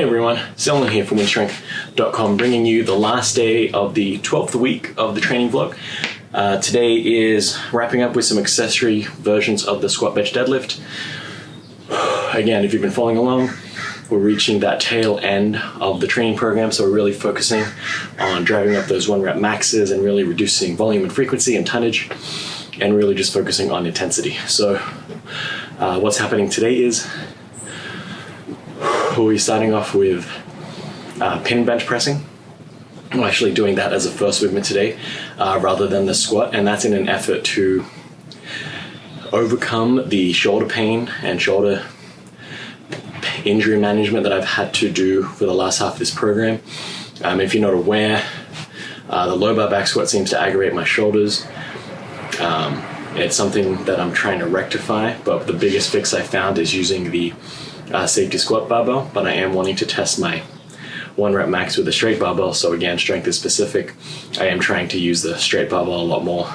Hey everyone, Selman here from WynnStrength.com, bringing you the last day of the 12th week of the training vlog. Today is wrapping up with some accessory versions of the squat, bench, deadlift. Again, if you've been following along, we're reaching that tail end of the training program, so we're really focusing on driving up those 1 rep maxes and really reducing volume and frequency and tonnage, and really just focusing on intensity. So what's happening today is we'll be starting off with pin bench pressing. I'm actually doing that as a first movement today rather than the squat, and that's in an effort to overcome the shoulder pain and shoulder injury management that I've had to do for the last half of this program. If you're not aware, the low bar back squat seems to aggravate my shoulders. It's something that I'm trying to rectify, but the biggest fix I found is using the safety squat barbell, but I am wanting to test my 1 rep max with a straight barbell. So again, strength is specific. I am trying to use the straight barbell a lot more,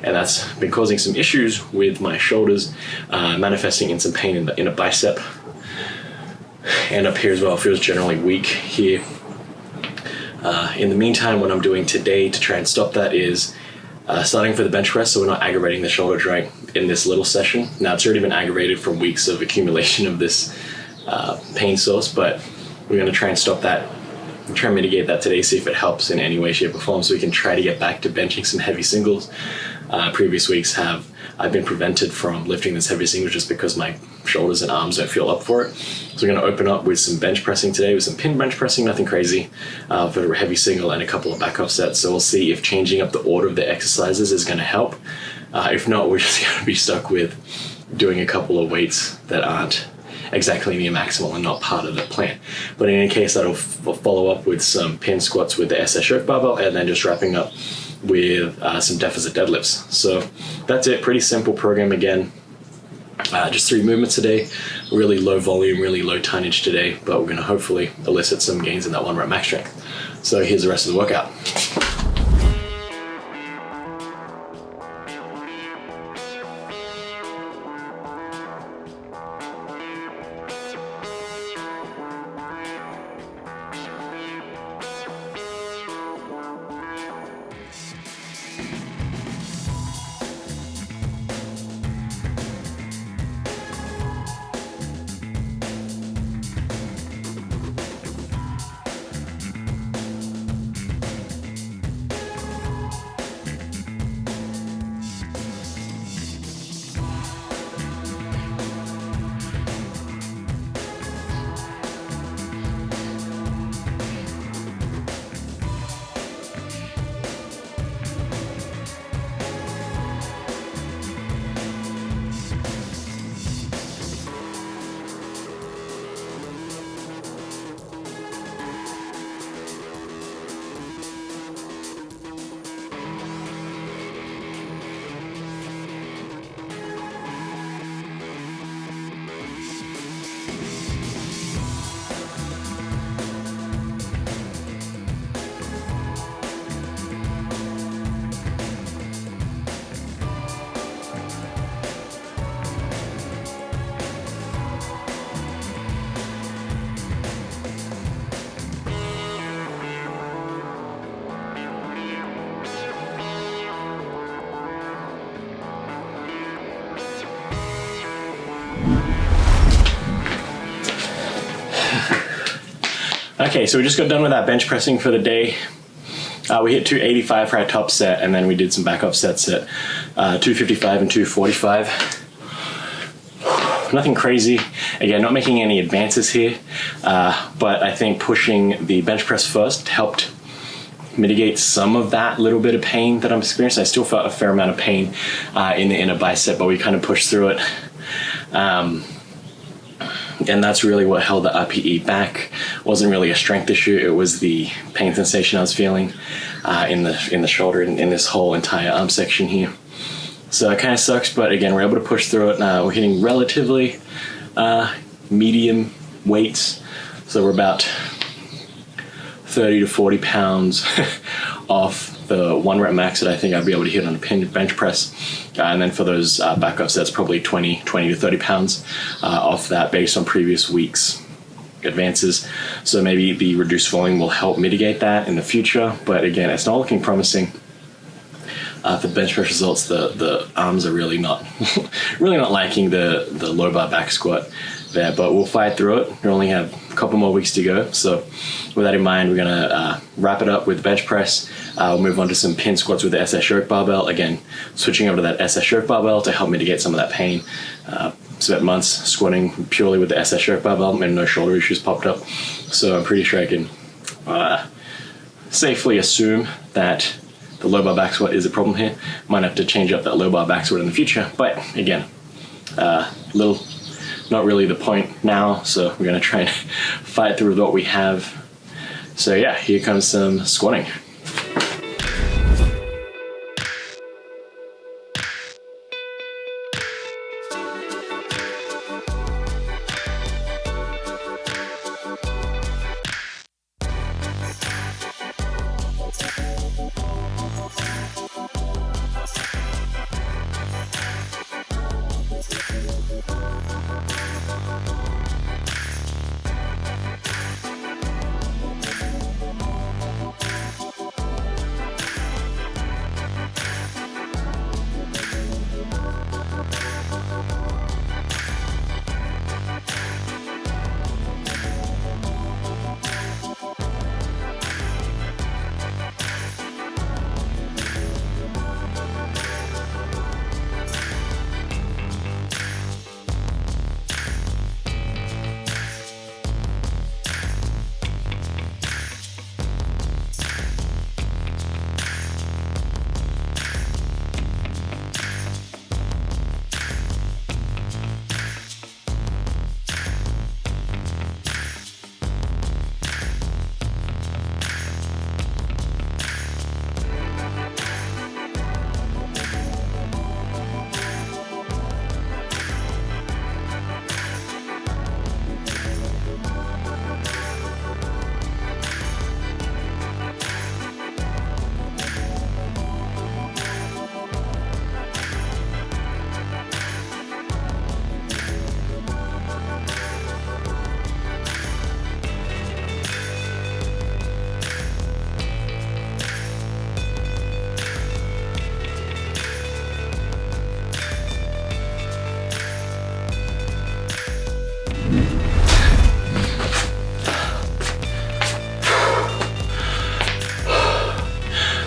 and that's been causing some issues with my shoulders, manifesting in some pain in a bicep, and up here as well. It feels generally weak here. In the meantime, what I'm doing today to try and stop that is starting for the bench press, so we're not aggravating the shoulder joint in this little session. Now, it's already been aggravated from weeks of accumulation of this pain source, but we're going to try and stop that and try and mitigate that today, see if it helps in any way, shape, or form, so we can try to get back to benching some heavy singles. Previous weeks I've been prevented from lifting this heavy single just because my shoulders and arms don't feel up for it. So we're going to open up with some bench pressing today, with some pin bench pressing, nothing crazy, for a heavy single and a couple of back off sets. So we'll see if changing up the order of the exercises is going to help. If not, we're just going to be stuck with doing a couple of weights that aren't exactly near maximal and not part of the plan. But in any case, that'll follow up with some pin squats with the SS yoke barbell, and then just wrapping up with some deficit deadlifts. So that's it. Pretty simple program again. Just 3 movements today, really low volume, really low tonnage today, but we're going to hopefully elicit some gains in that 1 rep max strength. So here's the rest of the workout. Okay, so we just got done with our bench pressing for the day. We hit 285 for our top set, and then we did some back off sets at 255 and 245. Nothing crazy. Again, not making any advances here, but I think pushing the bench press first helped mitigate some of that little bit of pain that I'm experiencing. I still felt a fair amount of pain in the inner bicep, but we kind of pushed through it. And that's really what held the RPE back. It wasn't really a strength issue. It was the pain sensation I was feeling in the shoulder and in this whole entire arm section here. So it kind of sucks, but again, we're able to push through it. We're hitting relatively medium weights. So we're about 30 to 40 pounds off the 1 rep max that I think I'd be able to hit on a pin bench press. And then for those back off sets, probably 20 to 30 pounds off that based on previous weeks. advances. So maybe the reduced volume will help mitigate that in the future. But again, it's not looking promising. For bench press results, the arms are really not liking the low bar back squat there, but we'll fight through it. We only have a couple more weeks to go. So with that in mind, we're gonna wrap it up with bench press. We'll move on to some pin squats with the SS yoke barbell. Again, switching over to that SS yoke barbell to help mitigate some of that pain. Spent months squatting purely with the SS yoke barbell and no shoulder issues popped up. So I'm pretty sure I can safely assume that the low bar back squat is a problem here. Might have to change up that low bar back squat in the future, but again, not really the point now, so we're gonna try and fight through with what we have. So yeah, here comes some squatting.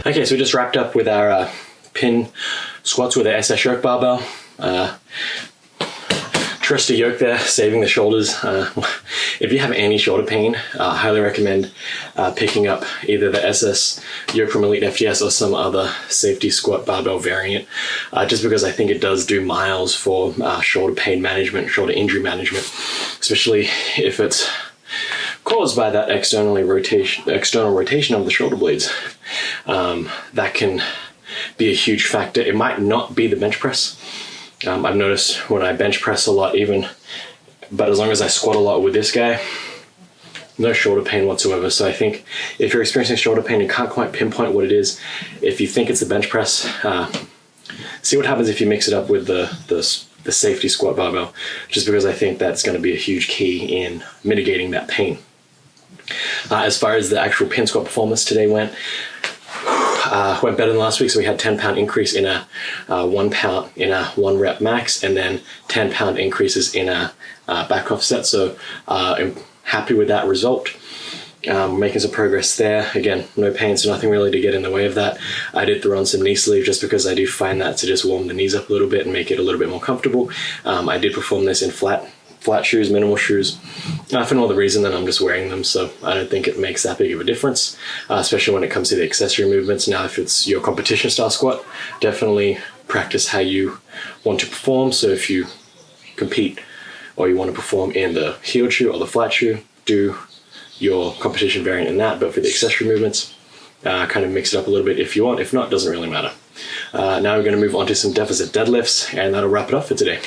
Okay, so we just wrapped up with our pin squats with the SS yoke barbell. Trusty yoke there, saving the shoulders. If you have any shoulder pain, I highly recommend picking up either the SS yoke from Elite FTS or some other safety squat barbell variant, just because I think it does do miles for shoulder pain management, shoulder injury management, especially if it's caused by that external rotation of the shoulder blades. That can be a huge factor. It might not be the bench press. I've noticed when I bench press a lot but as long as I squat a lot with this guy, no shoulder pain whatsoever. So I think if you're experiencing shoulder pain and can't quite pinpoint what it is, if you think it's the bench press, see what happens if you mix it up with the safety squat barbell, just because I think that's going to be a huge key in mitigating that pain. As far as the actual pin squat performance today went better than last week. So we had 10-pound increase in a 1 pound in a 1 rep max, and then 10-pound increases in a back off set. So I'm happy with that result. Making some progress there. Again, no pain, so nothing really to get in the way of that. I did throw on some knee sleeve just because I do find that to just warm the knees up a little bit and make it a little bit more comfortable. I did perform this in flat shoes, minimal shoes, for no other reason than I'm just wearing them, so I don't think it makes that big of a difference, especially when it comes to the accessory movements. Now, if it's your competition style squat, definitely practice how you want to perform. So if you compete or you want to perform in the heel shoe or the flat shoe, do your competition variant in that. But for the accessory movements, kind of mix it up a little bit if you want. If not, doesn't really matter. Now we're going to move on to some deficit deadlifts, and that'll wrap it up for today.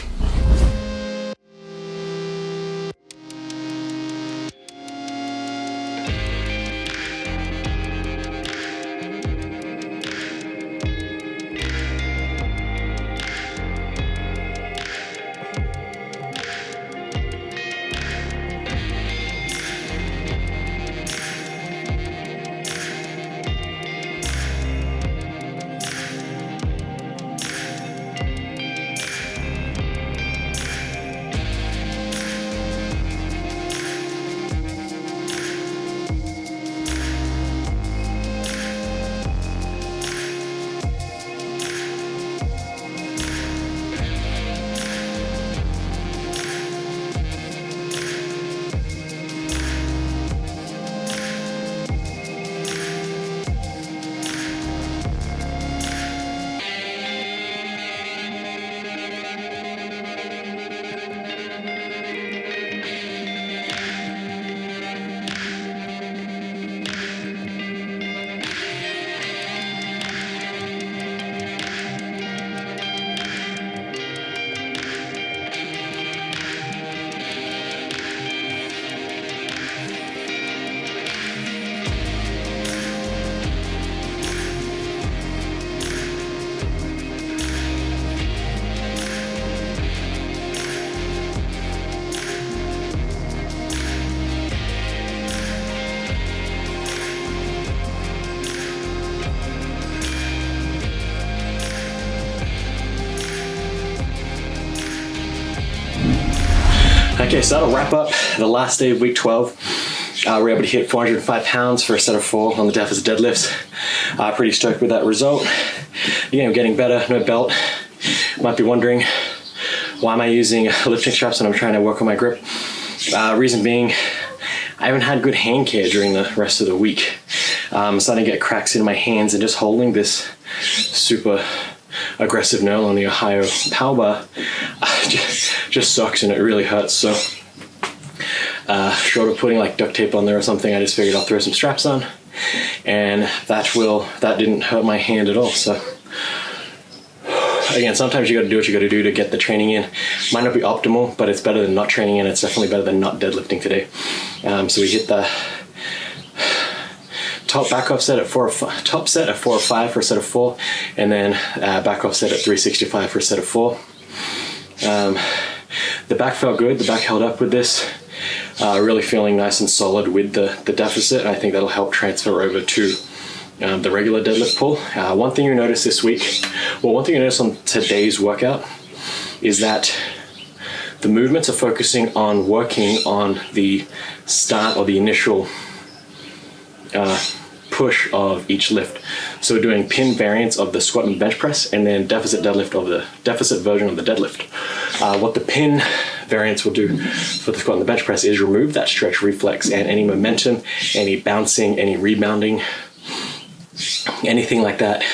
Okay, so that'll wrap up the last day of week 12. We're able to hit 405 pounds for a set of 4 on the deficit deadlifts. Pretty stoked with that result. Again, I'm getting better, no belt. Might be wondering, why am I using lifting straps when I'm trying to work on my grip? Reason being, I haven't had good hand care during the rest of the week. I'm starting to get cracks in my hands, and just holding this super aggressive knurl on the Ohio power bar just sucks, and it really hurts. So short of putting like duct tape on there or something, I just figured I'll throw some straps on, and that didn't hurt my hand at all. So again, sometimes you got to do what you got to do to get the training in. Might not be optimal, but it's better than not training in. It's definitely better than not deadlifting today. So we hit the back off set at 4 or 5, top set at 4 or 5 for a set of 4, and then back off set at 365 for a set of 4. The back felt good. The back held up with this. Really feeling nice and solid with the deficit. I think that'll help transfer over to the regular deadlift pull. One thing you notice this week, one thing you notice on today's workout is that the movements are focusing on working on the start or the initial push of each lift. So we're doing pin variants of the squat and bench press, and then deficit deadlift of the deficit version of the deadlift. What the pin variants will do for the squat and the bench press is remove that stretch reflex and any momentum, any bouncing, any rebounding, anything like that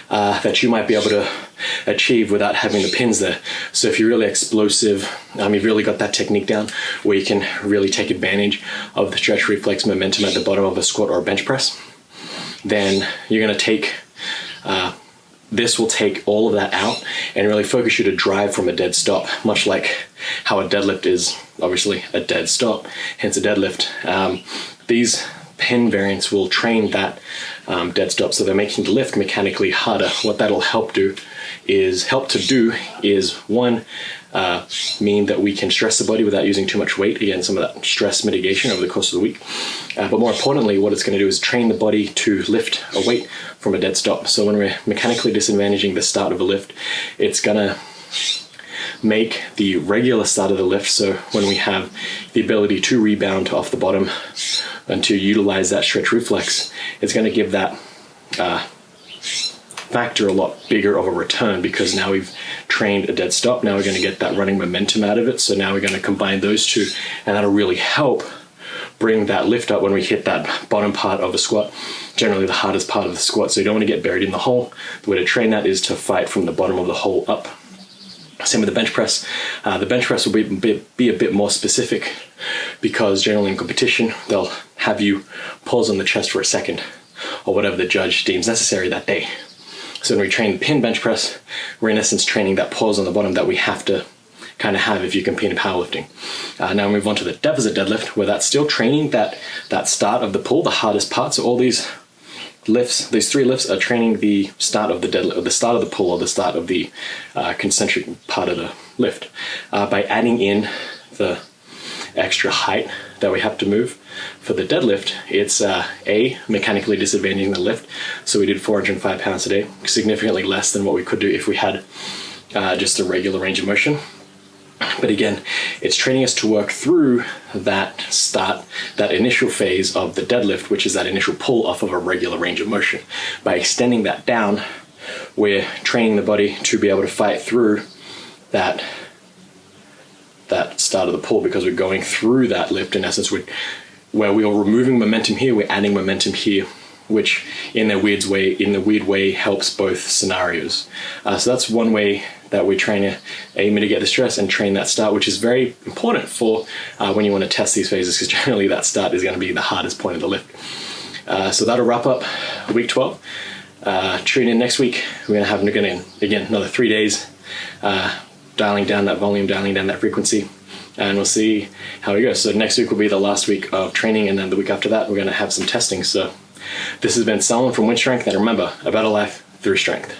that you might be able to achieve without having the pins there. So if you're really explosive, you've really got that technique down where you can really take advantage of the stretch reflex momentum at the bottom of a squat or a bench press, then you're going to take this will take all of that out and really focus you to drive from a dead stop, much like how a deadlift is obviously a dead stop, hence a deadlift. These pin variants will train that dead stop, so they're making the lift mechanically harder. What that'll help to do is one, mean that we can stress the body without using too much weight. Again, some of that stress mitigation over the course of the week. But more importantly, what it's going to do is train the body to lift a weight from a dead stop. So when we're mechanically disadvantaging the start of a lift, it's going to make the regular start of the lift, so when we have the ability to rebound off the bottom and to utilize that stretch reflex, it's going to give that factor a lot bigger of a return, because now we've trained a dead stop. Now we're going to get that running momentum out of it. So now we're going to combine those two, and that'll really help bring that lift up when we hit that bottom part of a squat, generally the hardest part of the squat. So you don't want to get buried in the hole. The way to train that is to fight from the bottom of the hole up. Same with the bench press. The bench press will be a bit more specific, because generally in competition, they'll have you pause on the chest for a second, or whatever the judge deems necessary that day. So when we train pin bench press, we're in essence training that pause on the bottom that we have to kind of have if you compete in powerlifting. Now we move on to the deficit deadlift, where that's still training that start of the pull, the hardest part. So all these lifts, these 3 lifts are training the start of the deadlift, or the start of the pull, or the start of the concentric part of the lift, by adding in the extra height that we have to move. For the deadlift, it's mechanically disadvantaging the lift. So we did 405 pounds today, significantly less than what we could do if we had just a regular range of motion. But again, it's training us to work through that start, that initial phase of the deadlift, which is that initial pull off of a regular range of motion. By extending that down, we're training the body to be able to fight through that start of the pull, because we're going through that lift. In essence, where we are removing momentum here, we're adding momentum here, which in the weird way helps both scenarios. So that's one way that we train to mitigate the stress and train that start, which is very important for when you want to test these phases, because generally that start is going to be the hardest point of the lift. So that'll wrap up week 12. Tune in next week. We're going to have again another 3 days, dialing down that volume, dialing down that frequency, and we'll see how it goes. So next week will be the last week of training, and then the week after that we're going to have some testing. So this has been Salman from WynnStrength, and remember, a better life through strength.